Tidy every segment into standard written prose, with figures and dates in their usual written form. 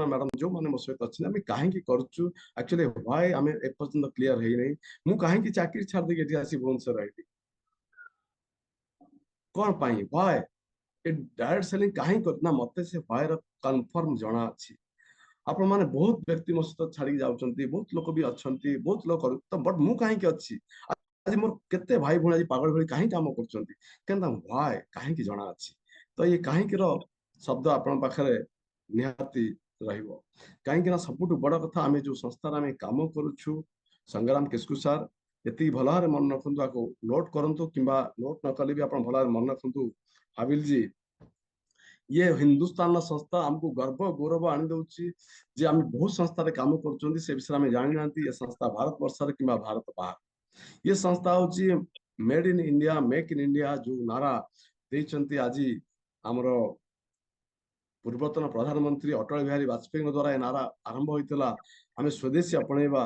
Madam जो माने मो सहित अछि आमे काहे करूछु एक्चुअली व्हाई आमे ए पर्यंत क्लियर हेई नै मु काहे चाकरी छाड़ दे के आसी भुवनेश्वर आइली कोन पाई व्हाई ए डायरेक्ट सेलिंग काहे करना मते से व्हाई र कंफर्म जणा अछि आपण माने बहुत व्यक्ति मो सहित छाड़ी जाउछंती बहुत लोक भी अछंती बहुत लोक तो बट मु काहे अछि आज मोर केते भाई भुणा पागल भଳି काहे काम करछंती केनता व्हाई काहे जणा अछि तो ये काहे रो शब्द आपण पाखरे निहाती रहिबो काहे ना सबुठ बड़ कथा आमे जो संस्था आमे काम करूछु संग्राम किस्कु सर एति भलारे मन रखंतु आको नोट करंतु किंबा नोट न कले भी आपण भलारे मन रखंतु हाबिल जी ये हिंदुस्तान संस्था हमको गर्व गौरव आनी दउची जे आम बहुत संस्था रे काम करछंती से विषय में जानि नांती ये संस्था भारत वर्ष रे किंबा भारत बाहर ये संस्था होची made in India make in India जो नारा देचंती आज हमरो पूर्वतन प्रधानमंत्री अटल बिहारी वाजपेयी द्वारा ए नारा आरंभ होइतला हमें स्वदेशी अपनेबा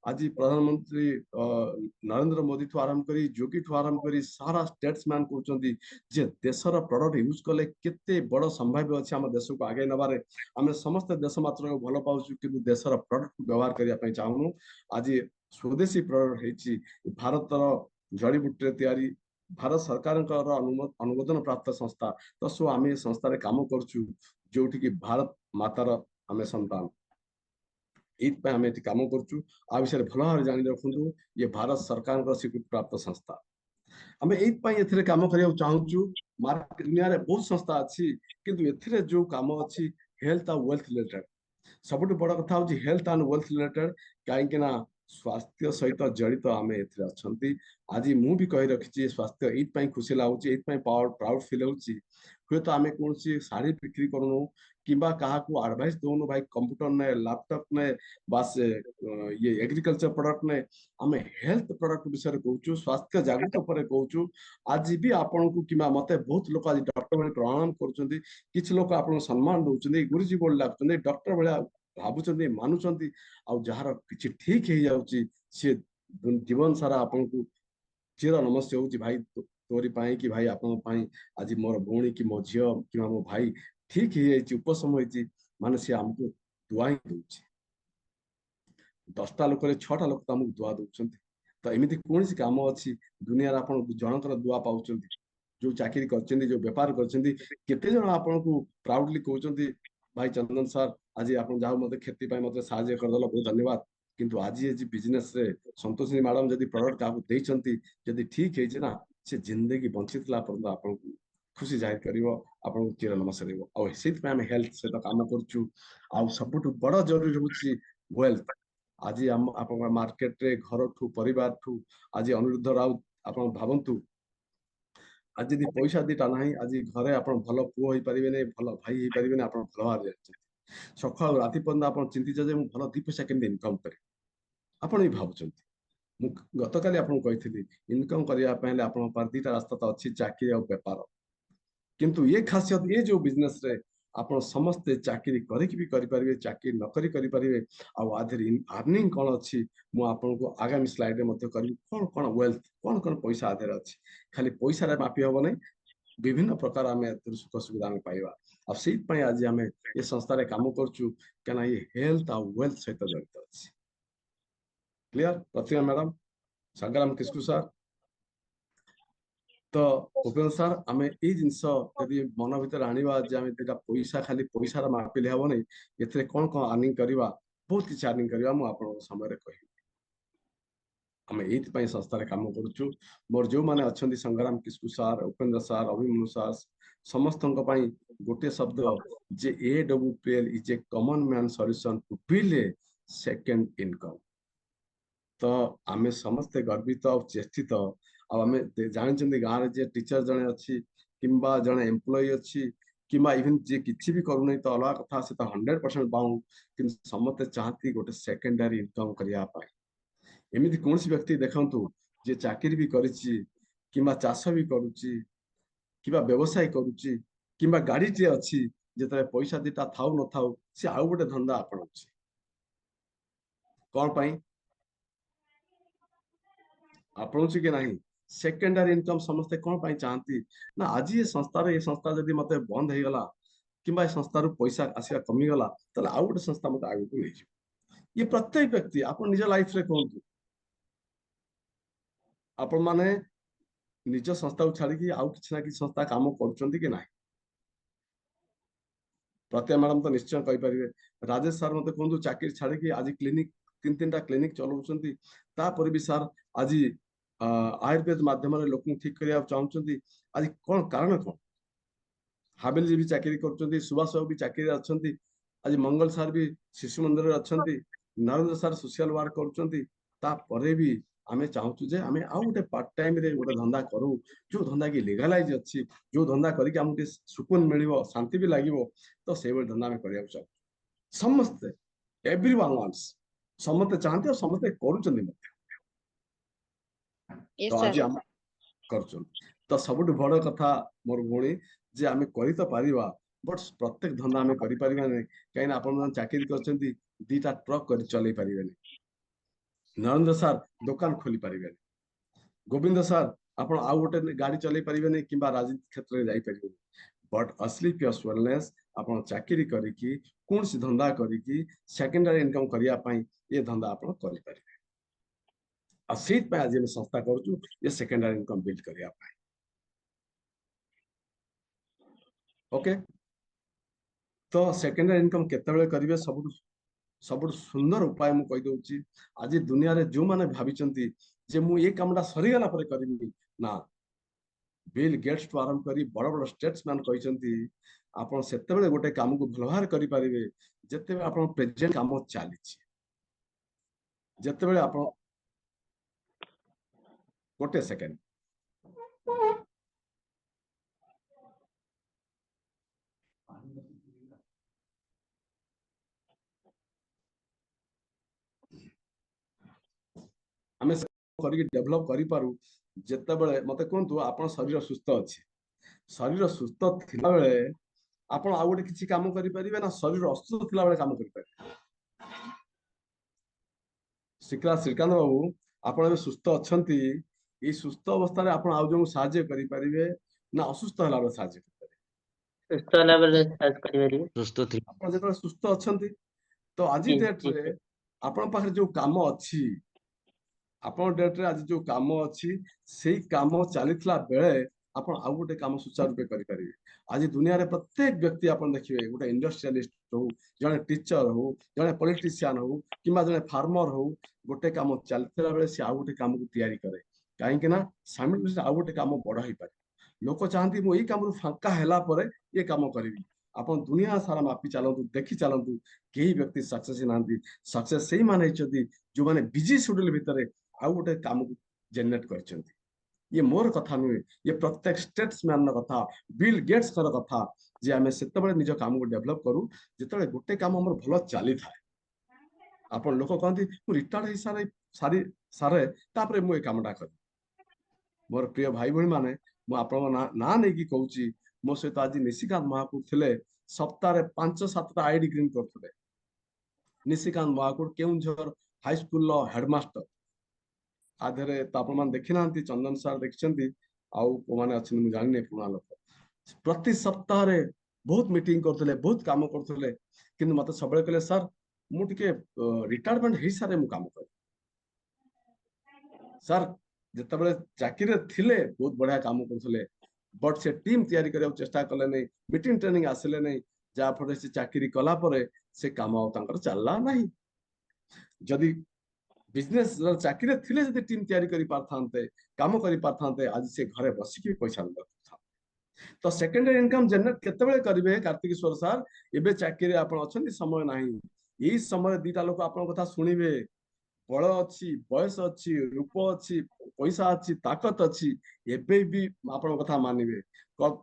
आज प्रधानमंत्री नरेंद्र मोदी ठू आरंभ करी जोगी ठू आरंभ करी सारा स्टेट्समैन कहउचंती जे देशर प्रोडक्ट यूज कले केते बड़ संभाव्य अछि हम देश को आगे नबारे हमें समस्त देश मात्र को भलो पाउछु किंतु देशर प्रोडक्ट व्यवहार करिया पई चाहनु आज स्वदेशी प्रोडक्ट हेची भारतर जड़ी बुटी तैयारी भारत सरकार अनुमोदन प्राप्त संस्था तो सो आम संस्था काम करछु जोठी की भारत मातार आम संतान एइथ आम काम करछु आ विषय भल भाव जानी रखु ये भारत सरकार स्वीकृति प्राप्त संस्था आम एइथ काम करिया चाहूँ मार्केट दुनिया रे बहुत संस्था अच्छी किंतु एथिरे जो काम अच्छी हेल्थ और वेल्थ रिलेटेड सबुठ बड़ कथा हूँ हेल्थ एंड वेल्थ रिलेटेड कहीं ना स्वास्थ्य सहित जड़ित आम ए आज मु भी कही रखी स्वास्थ्य ये खुशी लगुच प्राउड फिल होती हूँ तो आम कौन शाढ़ी बिक्री करूँ कि एडभाइस दौनु भाई कंप्यूटर ने लैपटॉप ने बास ये एग्रीकल्चर प्रोडक्ट ने आम हेल्थ प्रोडक्ट विषय कहूँ स्वास्थ्य जागृत पर कहूँ आज भी आपण को कि मत बहुत लोग आज डॉक्टर भाई प्रणाम कर लोग आप सम्मान दौरान गुरुजी बोल लगुच्च डॉक्टर भाया भावुं मानुंट जार कि ठीक हो जाऊँगी सी जीवन सारा आपन को चिर नमस्ते हूँ भाई तोरी पाई कि भाई आपण आज मोर भौणी कि मो झील कि मो भाई ठीक हो उपशम हो माने सी आमको दुआ ही दौर 10टा लोक 6टा लोक आमको दुआ दौरान तो एमती कौन काम अच्छी दुनिया आप जनकर दुआ पाँच जो चाकरी कर जो बेपार करते जन आपन को प्राउडली कहते भाई चंदन सर आज आप जहाँ मत खेती मत साहय करदेल बहुत धन्यवाद किंतु आज ये बिजनेस रे संतोषिनी मैडम जब प्रोडक्ट आप जब ठीक है ना से जिंदगी बंची पर्यटन आपन को खुशी जाहिर कर चिर नमस्कार आम हेल्थ सहित कम कर सबुठ बड़ जरूरी हूँ वेल्थ आज आप मार्केट रे घर ठू परिवार ठू आज अनिरुद्ध राउत आप भावतु आज यदि पैसा दीटा ना आज घरे आप भल पुओ हो पारे भल भाई हो पारे आप भल भाव सका राति पर्यटन आप चिंतित भल 2 पैसा केमती इनकम करे आप भावुं गत काली आपको कही इनकम करने आप 2टा रास्ता तो अच्छी चाकरी और बेपार किंतु ये खासियत ये जो बिजनेस रे आप समस्ते चाकरी भी करें चाकरी न करें अर्निंग कौन अच्छी मुझे आगामी स्लाइड में करी कौन कौन वेल्थ कौन कौन पैसा आधे अच्छी खाली पैसा मापी हम ना विभिन्न प्रकार आम सुख सुविधा आम पाइबा से आज आम ये संस्था काम करूँ क्या ये हेल्थ आ वेल्थ सहित जड़ित अच्छी क्लियर प्रतिमा मैडम संग्राम किस्कु सर तो उपेन्द्र सर आम ये जिनस यदि मन भर आने पैसा खाली पैसा मापिले हम नहीं ये कौन कौन अर्निंग करवा बहुत किसी अर्निंग करवा मुझे समय कह आम ये संस्था काम करुँ मोर जो मैंने अच्छा Sangram Kisku sir Upendra sir Abhimanyu sir समस्त गोटे शब्द जे AWPL is a common man solution to build a second income तो आम समस्ते गर्वित और चेष्टित आम जानते गाँव में जे टीचर जड़े अच्छी कि जड़े एम्प्लॉय अच्छी कि इवन जी किसी भी करूना तो अलग कथा से 100% बाउंड कि समस्ते चाहती गोटे सेकेंडरी इनकम करने एमती कौन व्यक्ति देखु जे चाकरी भी करी चाष भी करुच्ची व्यवसाय करुच्ची कि गाड़ी टे अच्छी जिते पैसा 2टा थाउ न थाउ सी आउ गोटे धंदा आपण कौन पाई आपणुची कि नहीं सेकेंडरी इनकम समस्ते कौन पाई चाहती ना आज ये संस्था जब मत बंद हो गला कि संस्थार पैसा आसवा कमीगला तो आउ गोटे संस्था मत आगे को नहीं ये प्रत्येक व्यक्ति आप निज लाइफ रे कहतु आपण माने निज संस्था को छाड़ी आउ कि ना कि संस्था काम कर कि ना प्रतिभा मैडम तो निश्चय कहींपर राजेश सार मत कहतु चाकरी छाड़ी आज क्लिनिक 3-3टा क्लिनिक चलाउछंती भी सार आज आयुर्वेद माध्यम लोक ठीक करने चाहते आज कौन कारण कौन हाबिल जी भी चाकरी कर सुभाष बाबू भी चाकरी अच्छा आज मंगल सार भी शिशु मंदिर अच्छा नरेंद्र सार सोशल वर्क कर भी आमे चाहूँ जे आमे आउ गोटे पार्ट टाइम रे गोटे धंदा करूँ जो धंदा की लीगलाइज अच्छी जो धंदा करके आमको सुकून मिल शांति भी लगे तो से धंदा आम करने चाहूँ समस्ते एवरीवन वांट्स समस्ते चाहते और समस्ते करूँ तो आज आम कर तो सब बड़ कथा मोर भूणी जे आमे करि तो परिबा बट प्रत्येक धंदा आमे करि परिबा नै कहीं आपण चाकरी करछंती 2टा ट्रक कर चलै परिबेनी नरेंद्र सार दुकान खोली पारे गोविंद सार आपण आउ गोटे गाड़ी चलै पारे कि राजनीति क्षेत्र में जापर बट असली प्योर वेलनेस आपण चाकरी करिकी कौन सी धंदा करिकी सेकेंडरी इनकम करने ये धंदा आपण करि पारे आज संस्था करूँ ये सेकेंडरी इनकम बिल्ड करने ओके तो सेकेंडरी इनकम केतबेले करिवे सब सुंदर उपाय मु कहि दउची आज दुनिया रे जो माने भाबिचंती जे मु ये कामडा सरीगला पर करिमी ना बिल गेट्स टू आरंभ करी बड़ बड़ स्टेट्समैन कहिसंती आपण सेतेबेले गोटे काम को भलभार करि परिवे जत्ते आपण प्रेजेंट काम चाली छी जत्ते आपण गोटे सेकेंड आमे करी डेवलप करि पारू जत्ते मते कहतु आपण शरीर सुस्थ अछि शरीर सुस्थ थिला बेले आपण आउ गोटे किछि काम करि परिबे ना शरीर असुस्थ थिला बेले काम करि परिबे श्रीकांत बाबू आपण सुस्थ अच्छा ये सुस्थ अवस्था आपण आउ जो साहाय्य करि परिबे ना असुस्थ हला बेले साहाय्य सुस्थ अच्छा तो आज डेट रे आपण पाखरे जो काम अच्छी आपण डेट रे आज जो काम अच्छी से काम चलीथिला बेले आपण आउ गोटे काम सुचारू रूपे करि परिबे आज दुनिया रे प्रत्येक व्यक्ति आपण देखिबे गोटे इंडस्ट्रियलिस्ट हो जने टीचर हो जने पॉलिटिशियन हो किबा जने फार्मर हो गोटे काम चलथिला बेले से आउ गोटे काम को तैयारी करे काहे कि ना साइमल्टेनियसली आउ गोटे काम बड़ होई पारे लोक चाहती मु एई काम रु फांका हैला परे ये काम करिवि आपण दुनिया सारा मापी चलतु देखि चलतु कई व्यक्ति सक्सेस नांती सक्सेस सही माने छथि जो माने बिजी शेड्यूल भितरे आउ गोटे काम को जनरेट करछथि ये मोर कथा नुहे ये प्रत्येक स्टेट्समैन कथा बिल गेट्स कथा जे आमे सेतबेले निज काम को डेवलप करू जेतबेले गोटे काम हमर भलो चली थाए आपण लोक कहती मु रिटायर्ड हे सारे सारी सारे तापरे मु ए कामटा कर मोर प्रिय भाई भणी माने मु आपण ना नै कि कहूची मो सहित आज निशिकांत महाकुर थिले सप्ताह 5-7टा आईडी ग्रीन करथले निशिकांत महाकुर केउंझर हाई स्कूल लो हेडमास्टर आधे तो आप देखी ना चंदन सार देखी आउ माने अच्छे मुझे जानी पुणा लोक प्रति सप्ताह रे बहुत मीटिंग करते बहुत काम करते कि मत सब कहले सर मुझे रिटायरमेंट हो सारे मु काम कर सर जिते चाकरी थिले बहुत बढ़िया काम करते बट से टीम तैयारी करने चेष्टा कले नहीं मीटिंग ट्रेनिंग आसिले नहीं जहाँफल से चाकरी कला से काम चलला नहीं जदि बिजनेस चाकरी थिले जदि टीम तैयारी करि पारथांते काम करि पारथांते आज से घरे बसिकी पैसा था तो सेकेंडरी इनकम जनरेट केतेबेले करिवे कार्तिकेश्वर सर एबे चाकरी आपण अछंती समय नाही एई समय 2टा लोक आपण कथा सुनिबे बल अच्छी बयस अच्छी रूप अच्छी पैसा अच्छी ताकत अच्छी एबे भी आपण कथा मानिबे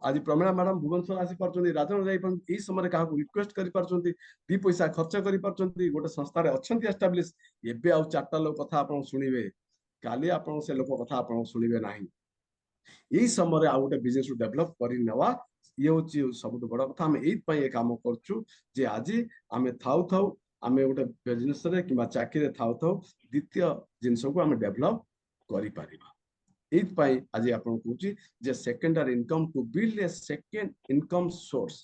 आज प्रमीला मैडम भुवनेश्वर आसी पारछंती राजन जाई समय क्या रिक्वेस्ट करि पारछंती 2 पैसा खर्च करि पारछंती गोटे संस्था रे अछंती एस्टाब्लिश एबे आउ 4टा लोक कथा आपण सुनिबे काली आपण से लोक कथा आपण सुनिबे नाही एई समय आउ गोटे बिजनेस डेवलप करि नवा ये होची सब बड़ कथा हम एई पई ए काम करछु जे आज आमे थाउ थाउ आमे गोटे बिजनेस रे किबा चाकरी थाउ थाउ द्वितीय जिंस को आमे डेवलप करि पारिबा एई पई आज आपण कहूची जे secondary income to build a second income source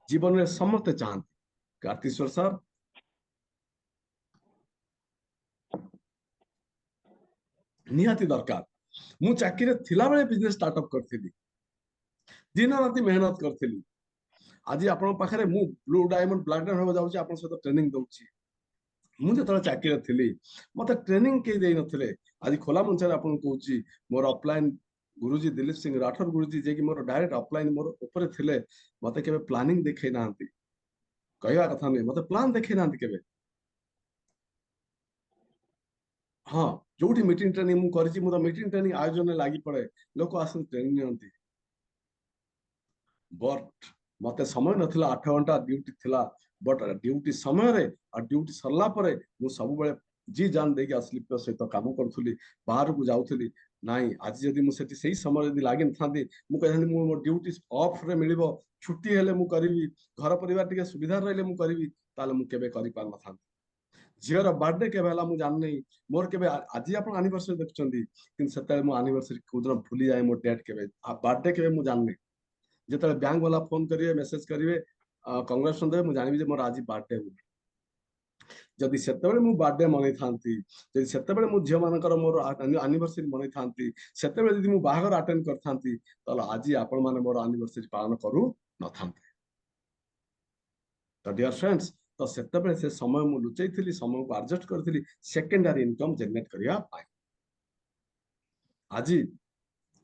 जीवन में समस्ते चाहती कार्तिश्वर सर निहाती दरकार मु चाकरी थिला बेले बिजनेस स्टार्टअप करथिली दिन राति मेहनत करथिली आज आपण पाखरे मु ब्लू डायमंड ब्लैक डायमंड हो जाउची आपण सहित ट्रेनिंग दउची मु जतले चाकरी थिली मते ट्रेनिंग के देई नथिले आज खोला मंचरे आपण कहूची मोर ऑफलाइन गुरुजी दिलीप सिंह राठौर गुरुजी जे कि मोर डायरेक्ट ऑफलाइन मोर ऊपर थिले मते केबे प्लानिंग देखै नांती कहवा कथा नहीं मते प्लान देखै नांती केबे हाँ जोठी मीटिंग ट्रेनिंग मु करची मु तो मीटिंग ट्रेनिंग आयोजन लागी पड़े लोक आसन ट्रेनिंग नियंती बट मते समय नथिला 8 घंटा ड्यूटी थिला बट ड्यूटी समय रे और ड्यूटी सरला परे मु सब बेले जी जान देके असली सहित काम करथुली बाहर को जाउथुली नाही आज जदी मु सेठी सही समय जदी लागिन थांदी मु कहथांदी मु ड्यूटी ऑफ रे मिलिबो छुट्टी हेले मु करिवि घर परिवार टिके सुविधा रहले मु करिवि ताले मु केबे करि पार न थांदी झीर बर्थडे के मुझे मोर के आज आप आनिवर्सरी देखुं से आनिवर्सरी कौन भूली जाए मोर डेट के बर्थडे के मुझे जाननी जो बैंक वाला फोन करेंगे मेसेज करेंगे कंग्रेचुलेसन देवे मुझे जानवी मोर आज बर्थडे हो जदि से बर्थडे मन था से झील मान मोर आनिवर्सरी मन था से बाहर अटेंड कर आज आपण मैंने मोर आनिवर्सरी पालन करू न था तो डियर फ्रेंड्स तो से समय मु लुचई थी समय को एडजस्ट करी सेकेंडरी इनकम जनरेट करने आज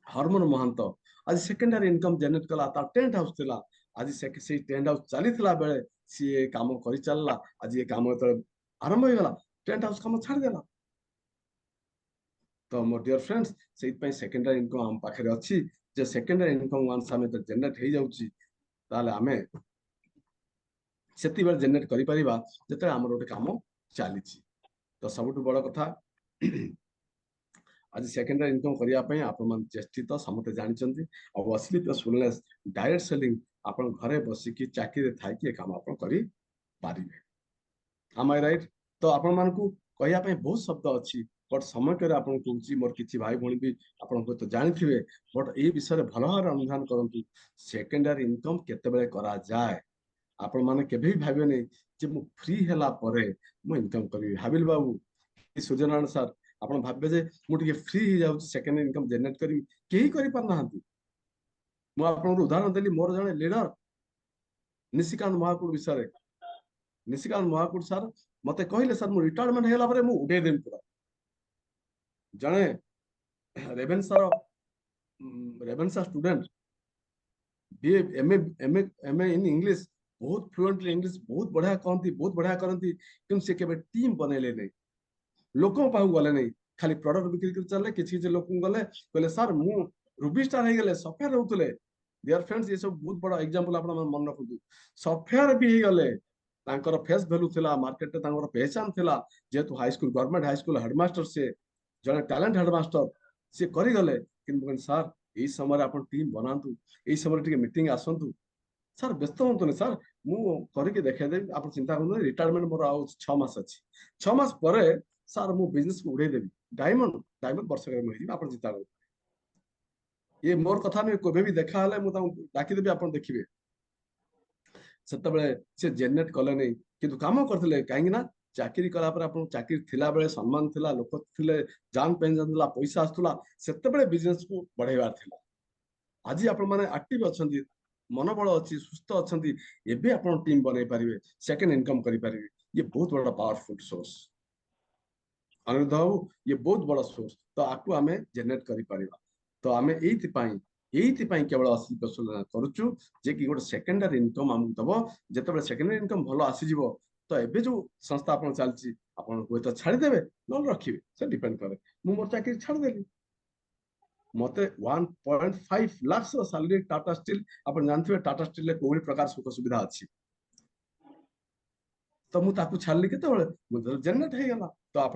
हरमन महंत आज सेकेंडरी इनकम जनरेट कला टेंट हाउस थिला आज से टेंट हाउस चली बेले सी काम कर चलला आज ये काम जो आरंभ हो गला टेंट हाउस काम छाड़देला तो मोर डियर फ्रेंड्स से सेकेंडरी इनकम आम पाखे अच्छी जे सेकेंडरी इनकम वंस आम जनरेट हो जाऊँगी ताले आमे सेति बेले जनरेट करि परिबा जते हमर गोटे काम चली तो सब बड़ कथा आज सेकेंडरी इनकम करने आपण मान चेष्टित समस्त जानते असलित सुनलेस डायरेक्ट सेलिंग आपण घरे बसिकी चाकरी थी काम आप करें आम राइट तो आपण मान कहवाई बहुत शब्द अच्छी बट समय कर कहूँ मोर किसी भाई भाई भी आप तो जानी बट ये विषय भल भाव अनुधान करूँ सेकेंडरी इनकम केते करा जाए आपण माने केबे भी भाबे नहीं जे मु फ्री हैला परे मु इनकम करी हाबिल बाबू सूर्यनारायण सर आपण भाबे जे मु टिके फ्री ही जाउ सेकेंड इनकम जनरेट करी केही करी पर नाहंती मु आपण उदाहरण देली मोर जने लीडर निशिकांत महाकुड़ विषय निशिकांत महाकुड़ सर मते कहले सर मु रिटायरमेंट हैला परे मु उडे देम पूरा जने Ravenshaw Ravenshaw student B MA MA MA in English बहुत फ्लुएंटली इंग्लिश बहुत बढ़िया कहती बहुत बढ़िया करती कि से केबे टीम बनैले नहीं लोकों पाहु गले नहीं खाली प्रोडक्ट बिक्री कर चले किछि किछि लोक गले कहले सर मु रूबी स्टार हे गले सॉफ्टवेयर होतले डियर फ्रेंड्स ये सब बहुत बड़ा एग्जांपल आपण मन रखु सॉफ्टवेयर भी हे गले तांकर फेस वैल्यू थिला मार्केट तांकर पहचान थिला जेतु high school government high school headmaster से जने टैलेंट हेडमास्टर से करि गले कि सर यही समय आप टीम बनातु यही समय टिके मीटिंग आसतु सर व्यस्त हूँ सर मु करके देखेदेवी आप चिंता करूँ रिटायरमेंट मोर आ 6 मास अच्छी 6 मास पर सर मु बिजनेस को उड़े देवी डायमंड डायमंड वर्ष मिल आप चिंता करूँ ये मोर कथा नहीं केबे भी देखा मुझे डाकिदेवी आप देखिए से जेनेट कले नहीं किंतु काम करते कहीं चाकरी कलापर आप चाकरी थिला बेले सम्मान थिला लोक थिले जान पेंशन थिला पैसा आसुला सेते बिजनेस को बढ़ेबार थिला आज आपण माने एक्टिव अछंती मनोबल अच्छी सुस्थ अच्छा एवं आप टीम बनई पारे सेकेंड इनकम करें ये बहुत बड़ा पावरफुल सोर्स अनिरुद्ध बाबू ये बहुत बड़ा सोर्स तो आपको आम जेनेट कर तो आम ये केवल असली प्रसन्न करुचु जे कि गोटे सेकेंडरी इनकम आमको दब जिते सेकेंडरी इनकम भल आसीज तो एबे जो संस्था आप चलती आप छाड़देवे न रखिए से डिपेंड करे मु मोर चाकरी छाड़देली मते 1.5 लाख सैलरी टाटा स्टील आप जानते टाटा स्टील कोई प्रकार सुख सुविधा अच्छी तो मुझे छाड़ी के जेनेट हो गला तो आप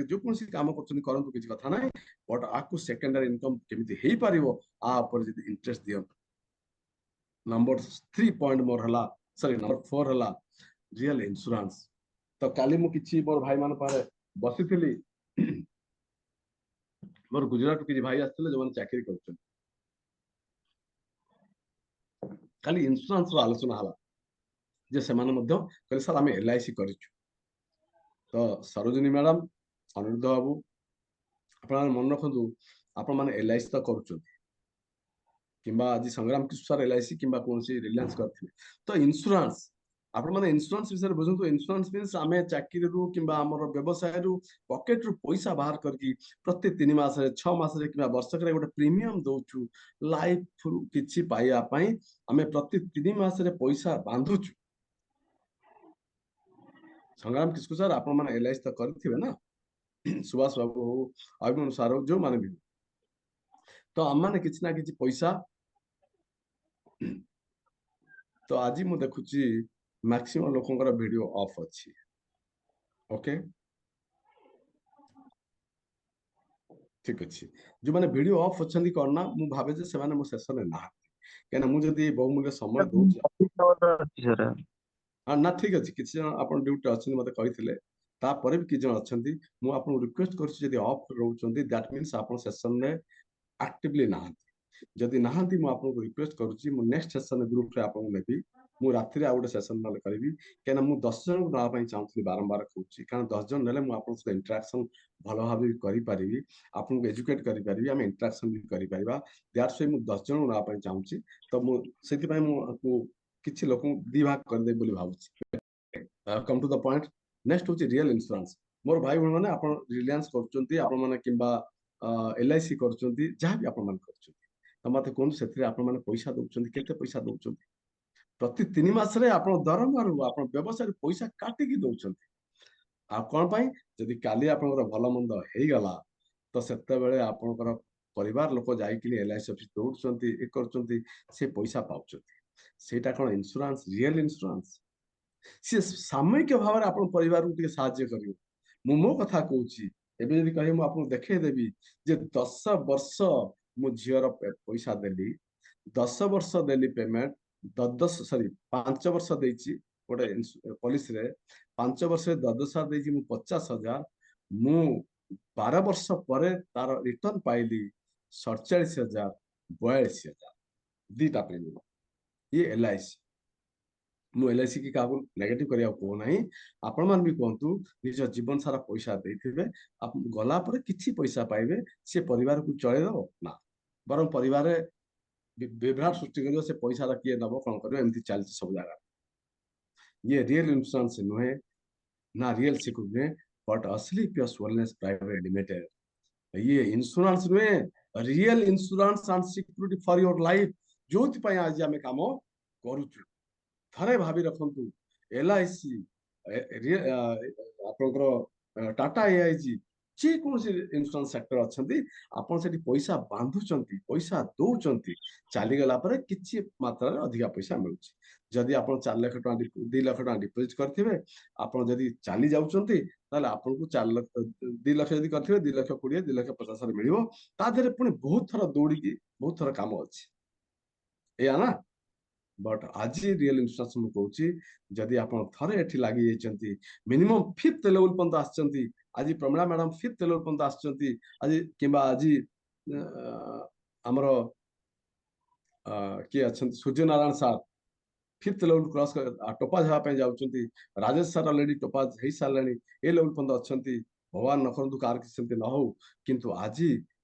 जो कौन काम करूँ किसी कथा ना बट आपको सेकेंडरी इनकम केमी हो पार इंटरेस्ट दियो नंबर 3 पॉइंट मोर है सॉरी नंबर 4 है रियल इंश्योरेंस तो काली मुझे मोर भाई मान पारे बसी मोर गुजरात किसी भाई आसते जो चाकरी कर खाली इंश्योरेंस आलोचना है जे सेमाने मध्य कहले सर आमे एलआईसी करिछु। तो सरोजिनी मैडम, अनिरुद्ध बाबू, आपण मन रखु आपण माने एलआईसी तो करूछंती किंबा आज संग्राम किशोर एलआईसी किंबा कोनसी रिलायंस करथिबे तो इंश्योरेंस आपण माने इंश्योरेंस विषय बुझंतु। इंश्योरेंस मीन्स आमे चाकरी रु किंबा हमर व्यवसाय रु पॉकेट रु पैसा बाहर करकी प्रति 3 मास रे 6 मास रे किंबा वर्ष रे गोटे प्रीमियम दोछु लाइफ रु किछि पाइया पई आमे प्रति 3 मास रे पैसा बांधुछु। संग्राम किशोर सर आपण माने एलआईसी तो करथिबे ना, सुभाष बाबू हो, अभिमन्यु सार हो, जो माने भी तो हम माने किछि ना किछि पैसा। तो आज मु देखुची मैक्सिमम लोकंकर वीडियो ऑफ अछि। ओके ठीक अछि, जो माने वीडियो ऑफ अछंती करना मु भाबे जे से माने मो सेशन में ना केना मु जदी बहुमूल्य समय दउची ना ठीक अछि। किछि जन आपन ड्यूटी अछि मते कहिथिले तापर भी किछि जन अछंती मु आपन रिक्वेस्ट करछि जदी ऑफ रहउचंती दैट मीन्स आपन सेशन में एक्टिवली ना जदि नाहांती मु आपको रिक्वेस्ट करूची मु नेक्स्ट सेशन ग्रुप रे आपन नेबी मु रात्रि आ गोटे सेशन नले करबी केना मु 10 जन ना पई चाहूची बारंबार कहूची कारण 10 जन नेले मु आपन से इंटरेक्शन भलो भाबे करि परिबी आपन एजुकेट करि परिबी हम इंटरेक्शन भी करि परिबा दैट्स व्हाई मु 10 जन ना पई चाहूची। तो मु सेति पई मु आपको किछि लोक दि भाग कर दे बोली भाबुची। Come to the point next होची रियल इंश्योरेंस। मोर भाई बहन माने आपन रिलायंस करचंती आपन माने किंबा एलआईसी करचंती जहां भी आपन मान करचंती तो मते कोन सेथरे आपन माने पैसा दउचंती केते पैसा दउचंती प्रति 3 मास रे आपन दरमार आपन व्यवसाय पैसा काटी की दउचंती आ कोन पई जदी काली आपनकर भलो मंद हेई गला तो सेते बेले आपनकर परिवार लोक जाई कि एलआईसी ऑफिस दउचंती ए करचंती से पैसा पाउचंती सेटा कोन इंश्योरेंस रियल इंश्योरेंस से सामयिक भाव में आपन परिवार को साहाय्य करियो। मु मो कथा कहूची एबे जदी कहि मु आपन देखै देबी जे 10 वर्ष मु झियर पैसा देली 10 वर्ष देली पेमेंट 10 सॉरी 5 वर्ष देची गोटे पॉलिसी रे 5 वर्ष 10,000 देची मु 50,000 मु 12 वर्ष परे तार रिटर्न पाइली 47,000 42,000 दीटा पेमेंट ये एलआईसी। मु एलआईसी की काबू नेगेटिव करिया को नाही आपण मान भी कहंतु निज जीवन सारा पैसा देथिबे आप गला पर किछि पैसा पाइबे से परिवार को चले दो ना बरम परिवार रे विभ्राट सृष्टि करियो से पैसा रा किए नबो कोन करियो एमती चलछि सब जगह। ये रियल इंश्योरेंस नुहे ना real security but Asli plus wellness private limited ये इंश्योरेंस नुहे real insurance and security for your life जोथि पय आज हमें काम करूछु थरे भाभी रखंतु एलआईसी आपनकर टाटा एआईजी जे कोनसी इंश्योरेंस सेक्टर अछंती आपन सेठी पैसा बांधुचंती पैसा दउचंती चाली गला पर किछि मात्रा रे अधिका पैसा मिलुची जदी आपन 4 लाख टका 2 लाख टका डिपॉजिट करथिबे आपन जदी चाली जाउचंती ताले आपन को 4 लाख 2 लाख जदी करथिबे 2 लाख 20 2 लाख 50 रे मिलिबो ता देरे पुनी बहुत थरा दौड़ी की बहुत थरा काम अछि एया ना बट आज रियल इंश्योरेंस मु कहूची जदी आपन थरे एठी लागी जाइचंती मिनिमम 5th लेवल पंत आछंती आज प्रमिला मैडम 5th लेवल पंत आछंती आज किबा आज हमरो के अछंती Surya Narayan sir 5th level cross topaz हेबा पे जाउचंती राजेश सर ऑलरेडी टोपाज हेई सारलेनी ए लेवल पंत अछंती भगवान न करंतु कार कि सेमते न हो किंतु आज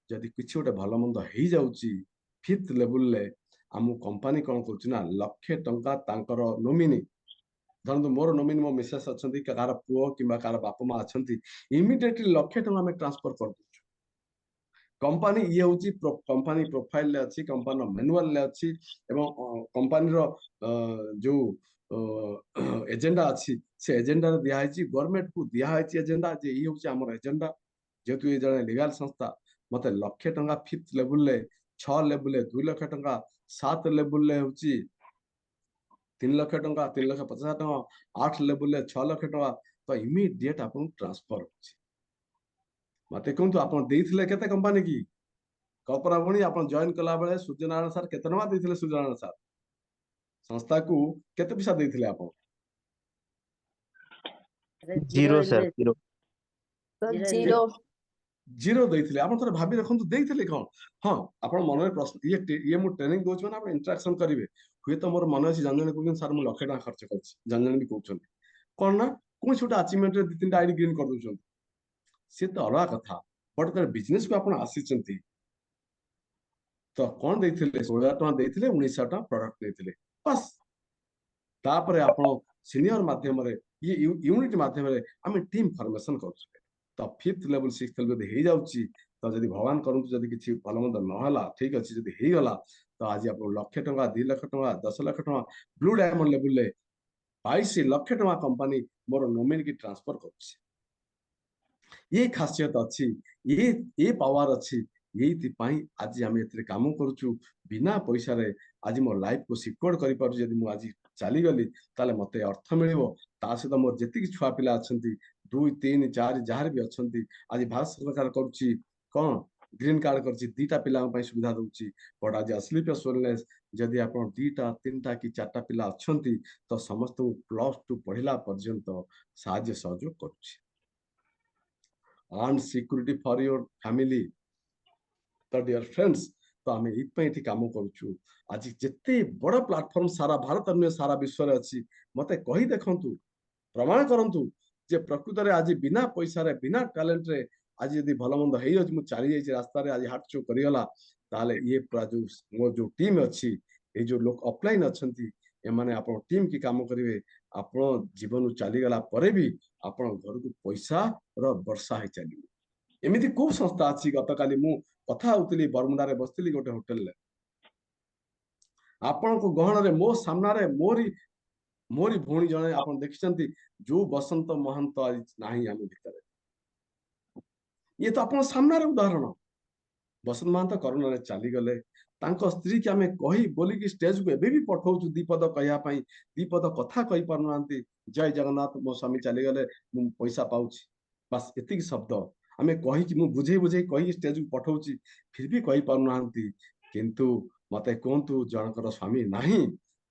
जदी किछि ओटे भलो मंद हेई जाउची 5th लेवल ले आमु कंपनी कोन करछि ना लक्षे टंका तांकर नोमिनी धरंतु मोर नोमिनी मो मिसेस अछंती कार पुओ किबा कार बाप मा अछंती इमीडिएटली लक्षे टंका में ट्रांसफर कर दउ कंपनी ये होची कंपनी प्रोफाइल ले अछि कंपनी मैनुअल ले अछि एवं कंपनी रो जो एजेंडा अछि से एजेंडा रे दिया हैछि गवर्नमेंट को दिया हैछि एजेंडा जे ई होची हमर एजेंडा जेतु ये जने लीगल संस्था मते लक्षे टंका 5th लेवल ले 6 लेवल ले 2 लाख टंका 7 लेवल ले होची 3 लाख टंका 3 लाख 50 टंका 8 लेवल ले 6 लाख टंका तो इमीडिएट आपन ट्रांसफर होची मते कोंतु आपन देइथिले केते कंपनी की कल्पना भणी आपन जॉइन कला बेले सूर्यनारायण सर केते नमा देइथिले सूर्यनारायण सर संस्था को केते पैसा देइथिले आपन zero sir zero zero zero देइथिले आपन थोड़े भाबी रखंतु देइथिले कोन हां आपन मन रे प्रश्न ये मु ट्रेनिंग दोछ माने आपन इंटरेक्शन करिवे हुए तो मोर मन अच्छी जन जन कहते सर मुझे 1,00,000 खर्च कर जन जन भी कहते कौन ना कौन गोटे अचिवमेंट दी 3टा आईडी ग्रीन कर दौरान सी तो अलग कथा बट बिजनेस को आप आसी तो कौन देते 16,000 टଙ୍କା देते 19,000 टଙ୍କା प्रोडक्ट देते बस तापर आप सीनियर माध्यम ये यूनिट माध्यम आम टीम फॉर्मेशन कर तो 5th लेवल 6th लेवल हो जाऊँगी तो जब भगवान करूँ जब किसी भल मंद नहला ठीक अच्छे जब होगला तो आज आप 1,00,000 टଙ୍କା 2,00,000 टଙ୍କା 10,00,000 टଙ୍କା ब्लू डायमंड लेवल 22 लाख टଙ୍କା कंपनी मोर नोमिन की ट्रांसफर कर ये खासियत अच्छी ये पावर अच्छी ये आज आम ए काम करुचु बिना पैसा रे आज मो लाइफ को सिक्योर कर पार जब मुझे चलीगली ताले मते अर्थ मिलिबो ता सहित मोर जेतिक छुआ पिला अछंती 2 3 4 जहार भी अछंती आज भारत सरकार करुच्ची कौन ग्रीन कार्ड करछि 2टा पिला सुविधा दउछि बट आज स्लीप एश्योरेंस जदि आप 2टा 3टा कि 4टा पिला अछंती तो समस्त +2 पढ़िला पर्यंत साहाय्य सहयोग करुछि and security for your family तो डियर फ्रेंड्स तो आम ये काम करुचु आज जिते बड़ प्लाटफॉर्म सारा भारत नुहे सारा विश्व में अच्छी मत कही देखु प्रमाण करूँ जे प्रकृत में आज बिना पैसा रे बिना टैलेंट रे आज यदि भल मंद हो चली जाइए रास्ता रे आज हाथ चो करगला ताले ये पूरा जो मो जो टीम अच्छी ये जो लोग ऑफलाइन अच्छा एमाने आपण टीम की काम करेंगे आपण जीवन चलीगला परे भी आपण घर को पैसा र वर्षा ही चलिए एमती को संस्था अच्छी गत काली मु कथा होती बरमुंडा बसती गोटे होटेल आपण को गहन रे मो सामना रे मोरी भौणी जने आप देखिछंती जो बसंत महंत आज नाही आम भितर ये तो आपण सामना रे उदाहरण बसंत महंत कोरोना रे चली गले तांको स्त्री के आमे कही बोली कि स्टेज को एबे भी पठाउछु दीपद कहया पई दीपद कथा कहि पारनांती जय जगन्नाथ मो स्वामी चली गले मु पैसा पाउछि बस एतिक शब्द आमे कहि कि मु बुझे बुझे कहि स्टेज को पठाउछि फिर भी कहि पारनांती किंतु मते कोंतु जनकर स्वामी नाही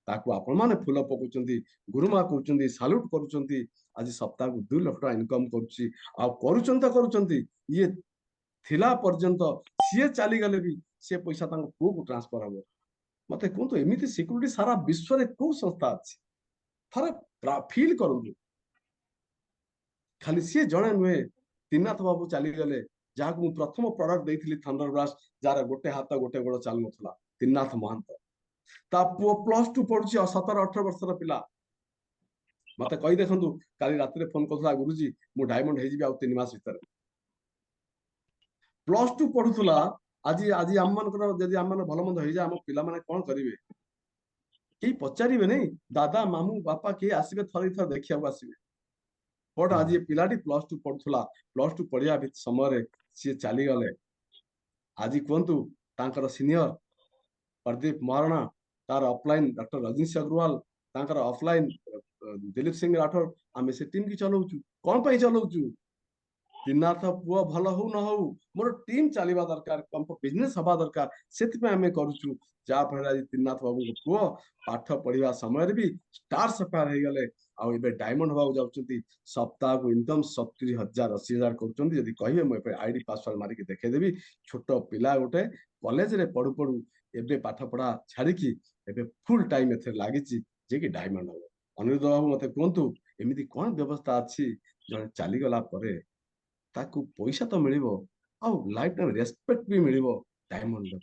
ताकू आपण माने फूल पकुचंती गुरुमा कहउचंती साल्यूट करूचंती आज सप्ताह को 2 लाख टका इनकम करूची आ करूचंती ये थिला पर्यंत सीए चली गले भी से पैसा तांको पुओ को ट्रांसफर हम मते कहतु एमिति सिक्योरिटी सारा विश्व रे को संस्था अछि थरे फील करू खाली सी जणे नुहे त्रिनाथ बाबू चली गले जहां मु प्रथम प्रोडक्ट देइथिली थंडर ब्लास्ट जार गोटे हाथ गोटे गोड़ चालु नथला त्रिनाथ महंत ता पुओ +2 पढुची 17-18 वर्षर पिला मते कहि देखंतु काली रात रे फोन करथला गुरुजी मु डायमंड हे जिबि आ 3 मास भीतर +2 पढुथला आज आज आम मानकर जदि आम माने भल मंद हो जाए आम पिला माने कोन करिवे के पचारिबे नहीं दादा मामू बापा के आसीबे थरी थर देखिया आसीबे बट आज ये पिलाटी +2 पढुथला +2 पढ़िया समय सी चली गले आज कहतु तांकर सीनियर प्रदीप महारणा तार ऑफलाइन डॉक्टर रजनीश अग्रवाल तांकर ऑफलाइन दिलीप सिंह राठौर आम से टीम की चलाउछु कौन पाई चलाउछु त्रिनाथ पुआ भल हो न हो मोर टीम चलवा दरकार बिजनेस हवा दरकार से आम करुचु जहाँफल आज त्रिनाथ बाबू पुआ पाठ पढ़ा समय भी स्टार सफायर हो गले आबे डायमंड हवा जाऊँच सप्ताह को इनकम 70,000 80,000 कर कहे मुझे आईडी पासवर्ड मारिक देखेदेवी छोट पिला गोटे कॉलेज रे पढ़ु पढ़ु एबे पाठ पढ़ा छाड़ी एबे फुल टाइम एथे लागिची जे कि डायमंड हम अनिरुद्ध बाबू मते कहतु एमिति कौन व्यवस्था अच्छी जने चली गला परे ताकू पैसा तो मिलिबो आ लाइफ टाइम रेस्पेक्ट भी मिलिबो डायमंड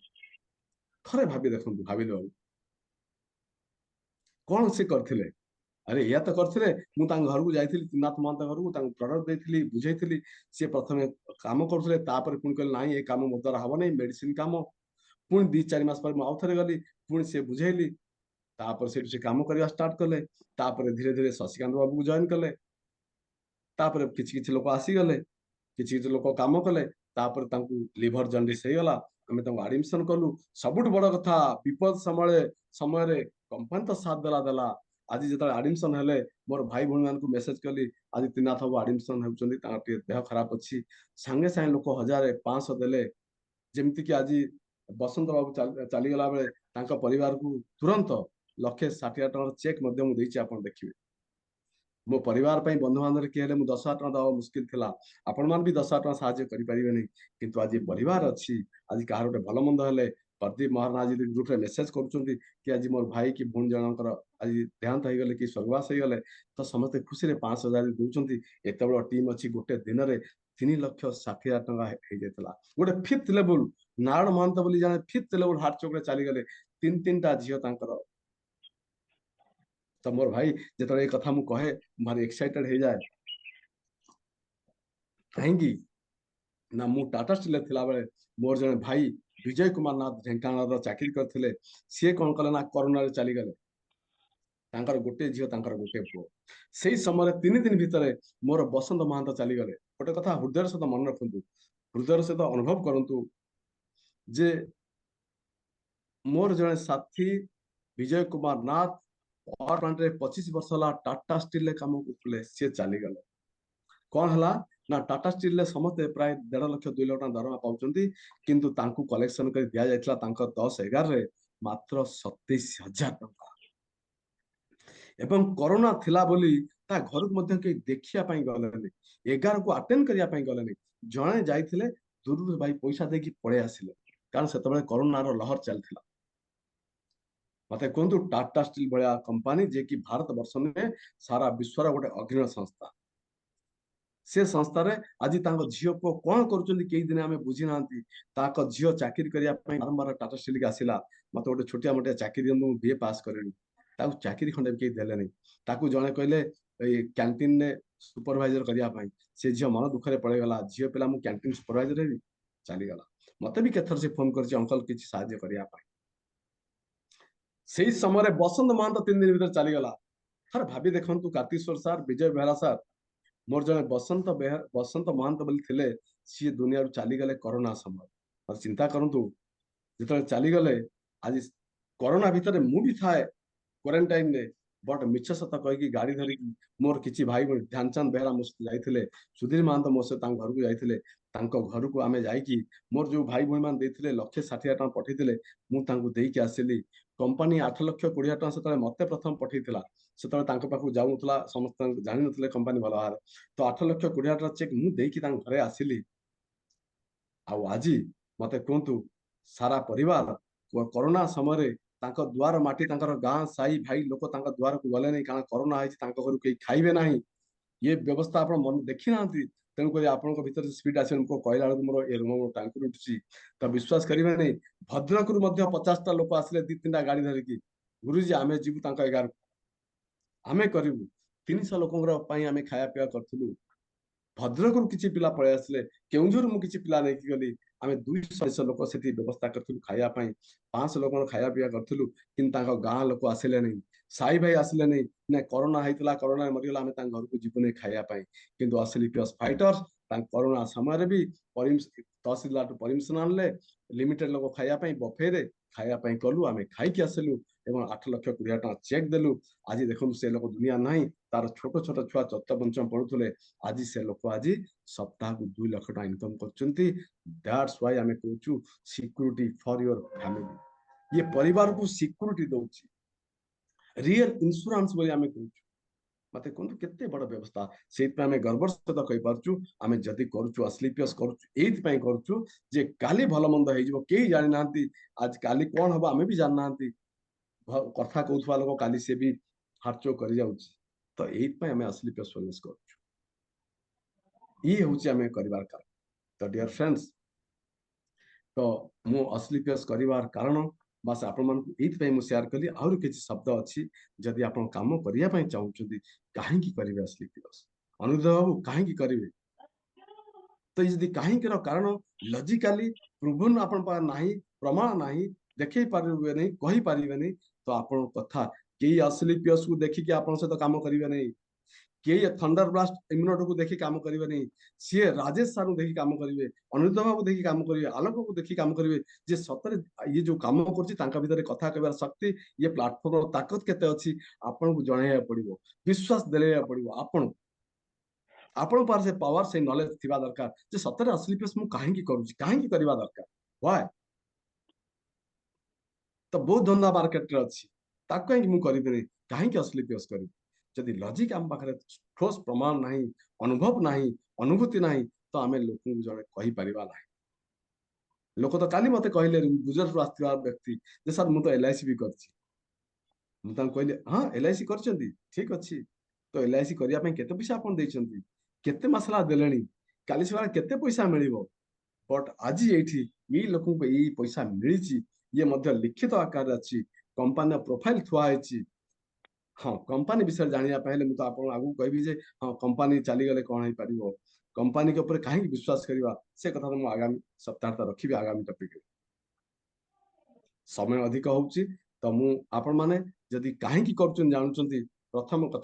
थरे भाबी देखंतु भाबी बाबू कौन से करथिले अरे या तो करथिले मु तांग घर को जाइथिली त्रिनाथ महंत घर को तांग प्रोडक्ट देथिली बुझैथिली से प्रथमे काम करथिले तापर पुन कहले नाही ए काम मो द्वारा हबो नै मेडिसिन काम पुन 2-4 मास पर मु आउथरे गली पुन से बुझैली तापर से काम करवा स्टार्ट कले तापर धीरे धीरे शशिकांत बाबू को जॉइन कले तापर किछि किछि लोक आसी गले किछि किछि लोक काम कले तापर तांकु लिवर जंडिस हे गला हमें तांकु एडमिशन कलु सबुठ बड़ कथा विपद समय रे कंपनी तो साथ देला आज जो एडमिशन हेले मोर भाई भौणी मान को मेसेज कली आज त्रिनाथ बाबू एडमिशन होउचंदी तांके देह खराब अछि संगे संगे लोक 1,000-500 देले जेमति कि आज बसंत बाबू चली गला बेले तांका परिवार को तुरंत 1,60,000 टका चेक मध्य मु देछि आपण देखिबे मो परिवार पई बंधु बांधव के हेले मु 10,000 टका दवा मुश्किल थिला आपण मान भी 10,000 टका सहायता करि परिबे नै किंतु आज परिवार अछि आज कार गोटे भल मंद हेले प्रदीप महाराणा आज ग्रुप रे मेसेज करूछंती कि आज मोर भाई कि भूण जनकर आज देहांत हो गले कि स्वर्गवास हो गले तो समस्त खुशी रे 5,000 दउछंती एते बड़ टीम अछि गोटे दिन रे 3,60,000 टका हे जेतला गोटे फिफ्थ लेवल नारायण महंत बोली जाने फिफ्थ लेवल हार्ट चोक रे चली गले तीन टा झियो तांकर तो मोर भाई जेतले ए कथा मु कहे भारी एक्साइटेड हे जाए कहेंगी ना मु टाटा स्टील थिला बेले मोर जने भाई विजय कुमार नाथ ढेंकानाल चाकरी करथिले सी कौन कले ना कोरोना रे चली गले तांकर गोटे झियो तांकर गोटे पुओ सेही समय 3 दिन भितरे मोर बसंत महांत चली गले गोटे कथा हृदय सहित मन रखंतु हृदय सहित अनुभव करंतु जे मोर जने साथी विजय कुमार नाथ पावर प्लांट रे 25 वर्ष होला टाटा स्टील रे काम करथले से चली गले कौन हला ना टाटा स्टील रे समस्त प्राय 1.5 लाख 2 लाख टका दरमा पाउचंती किंतु तांकु कलेक्शन कर दिया जायतला तांको 10-11 रे मात्र 27,000 टका एवं कोरोना थिला बोली ता घर को मध्य के देखिया पई गलेनी 11 को अटेंड करिया पई गलेनी जणे जाइथिले दूर भाई पैसा देकी पळे आसिले कारण सेतबे कोरोना रो लहर चलथिला मते कोंतु टाटा स्टील भलिया कंपनी जे कि भारत वर्ष में सारा विश्वर गोटे अग्रणी संस्था से संस्था रे आज तांको झियो को कोन करूचंदी केई दिन हमें बुझी नांती ताको झियो चाकरी करिया पई बारंबार टाटा स्टील के आसिला मते गोटे छोटिया मोटिया चाकरी दियनु बीए पास करेनी ताको चाकरी खंडे के देले नहीं ताको जणे कहले ए कैंटीन ने सुपरवाइजर करिया पई से झियो मन दुखरे पड़े गला झियो पेला मु कैंटीन सुपरवाइजर हेबी चली गला मते भी केथर से फोन करछि अंकल किछि सहायता करिया पई सेही समय बसंत महंत 3 दिन भीतर चली गला हर भाभी देखंतु कार्तिश्वर सर विजय बेहरा सर मोर जने बसंत महंत बोली थिले सी दुनिया रू चली गले कोरोना समय और चिंता करंतु जितने चली गले आज कोरोना भितर मु भी थाए क्वारंटाइन ने बट मिछ सत कहि गाड़ी धरी मोर किछि भाई ध्यानचंद बेहरा मो जाइथिले सुधीर महंत मो से तांग घर को जाइथिले तांको घर को आमे जाइकी मोर जो भाई भई मान देथिले 1,60,000 टका पठैथिले मु तांको देइकी आसिली कंपनी 8,20,000 टका सेतले मते प्रथम पठैथिला सेतले तांको पाखु जाउनथला समस्त जानि नथले कंपनी भलो हार तो 8,20,000 टका चेक मु देइकी तांग घरे आसिली आउ आजी मते कोंतु सारा परिवार कोरोना समय तांको द्वार माटी तांकर गां साई भाई लोक तांको द्वार को गले नहीं कारण कोरोना है तांको घर के खाइबे नहीं ये व्यवस्था आपण मन देखि नांती तेणु करी आपन को भीतर स्पीड आसे को कहला बेलू मोर ए रूम टांकुर उठुची तो विश्वास करिबे नहीं भद्रक रु मध्य 50 टा लोक आसले 2-3 टा गाड़ी धरिकी गुरुजी आमे जीवु तांको 11 आमे करिवु 300 लोकंगर पई आमे खाया पिया करथुलु भद्रक रु किछि पिला पळे आसले केउंझर मु किछि पिला नेकी गली आमे 200 लोक सेठी व्यवस्था करथुलु खाया पई 500 लोक खाया पिया करथुलु किन तांको गां लोक आसिले नहीं साई भाई आसिले नहीं ने कोरोना हैतला कोरोना मरिगला आमे तांग घर को जीवने खाया पई किंतु असली पियस फाइटर्स तांग कोरोना समय रे भी तहसीलदार टू परमिशन आनले लिमिटेड लोक खाया पई बफे रे खाया पई कलु आमे खाई के आसलु एवं 8,20,000 टका चेक देलु आज देखु से लोक दुनिया नहीं तार छोट छोट छुआ चतुर्थ पंचम पढुथले आज से लोक आज सप्ताह को 2 लाख टका इनकम करचंती दैट्स व्हाई आमे कहूचु सिक्योरिटी फॉर योर फैमिली ये परिवार को सिक्योरिटी दोची रियल इंश्योरेंस बोली आमे कहूचु मते कोन केते बड़ व्यवस्था सेत पे आमे गर्वर सहित कहि पारचु आमे जति करचु असली पियस करचु एत पई करचु जे काली भलो मंद हे जिवो केही जानि नांती आज काली कोन हबो आमे भी जान नांती कथा कहउथवा लोक काली से भी हार्चो करि जाउची तो एत पई आमे असली पियस सर्विस करचु ई होची आमे करिवार कारण तो डियर फ्रेंड्स तो मु असली पियस करिवार कारण बस आपण मन एत पई मु शेयर कली और किछि शब्द अछि जदि आपण काम करिया पई चाहउछथि काहे की करिवे असली पियस अनुरोध बाबू काहे की करिवे तो यदि काहे के कारण लॉजिकली प्रूवन आपण पा नाही प्रमाण नाही देखै पारिबे नहीं कहि पारिबे नहीं तो आपण कथा के असली पियस को देखि के आपण से तो काम करिवे नहीं के थंडर ब्लास्ट इम्यूनिटी को देखि काम करिवे नहीं सी राजेश सारू देखि काम करिवे अनिरुद्ध बाबू देखि काम करिवे आलोक को देखि काम करिवे जे सतरे ये जो काम करछि तांका भीतर कथा कहबार शक्ति ये प्लेटफॉर्म ताकत केते अछि आपन को जणाया पड़िबो विश्वास देलेया पड़िबो आपण पार से पावर से नॉलेज थिबा दरकार जे सतरे असली पेस मु काहे की करूछि काहे की करबा दरकार व्हाई तो बहुत धंदा मार्केट रे अछि ताको कि मु करिबे काहे की असली पेस करिबे जदि लॉजिक आम पाखरे ठोस प्रमाण नहीं अनुभव नहीं अनुभूति नहीं तो आमे लोक जने कहि परिबा नहीं ଲୋକ ତ କାଲି ମତେ କହିଲେ ଗୁଜରାଟରୁ ଆସିଥିବା ବ୍ୟକ୍ତି ଯେ ସାର୍ ମୁଁ ତ LIC ବି କରିଛି। ମୁଁ ତାଙ୍କୁ କହିଲି ହଁ LIC କରିଛନ୍ତି, ଠିକ ଅଛି, ତ LIC କରିବା ପାଇଁ କେତେ ପଇସା ଆପଣ ଦେଇଛନ୍ତି, କେତେ ମାସ ହେଲା ଦେଲେଣି, କାଲି ସକାଳେ କେତେ ପଇସା ମିଳିବ? ବଟ୍ ଆଜି ଏଇଠି ଏଇ ଲୋକଙ୍କୁ ଏଇ ପଇସା ମିଳିଛି, ଇଏ ମଧ୍ୟ ଲିଖିତ ଆକାରରେ ଅଛି, କମ୍ପାନୀର ପ୍ରୋଫାଇଲ ଥୁଆ ହେଇଛି। ହଁ, କମ୍ପାନୀ ବିଷୟରେ ଜାଣିବା ପାଇଁ ହେଲେ ମୁଁ ତ ଆପଣଙ୍କୁ ଆଗକୁ କହିବି ଯେ ହଁ କମ୍ପାନୀ ଚାଲିଗଲେ କଣ ହେଇପାରିବ, କମ୍ପାନୀ ଉପରେ କାହିଁକି ବିଶ୍ୱାସ କରିବା, ସେ କଥା ତ ମୁଁ ଆଗାମୀ ସପ୍ତାହରେ ରଖିବି ଆଗାମୀ ଟପିକରେ। ସମୟ ଅଧିକ ହଉଛି, ତ ମୁଁ ଆପଣ ମାନେ ଯଦି କାହିଁକି କରୁଛନ୍ତି ଜାଣୁଛନ୍ତି, ପ୍ରଥମ କଥା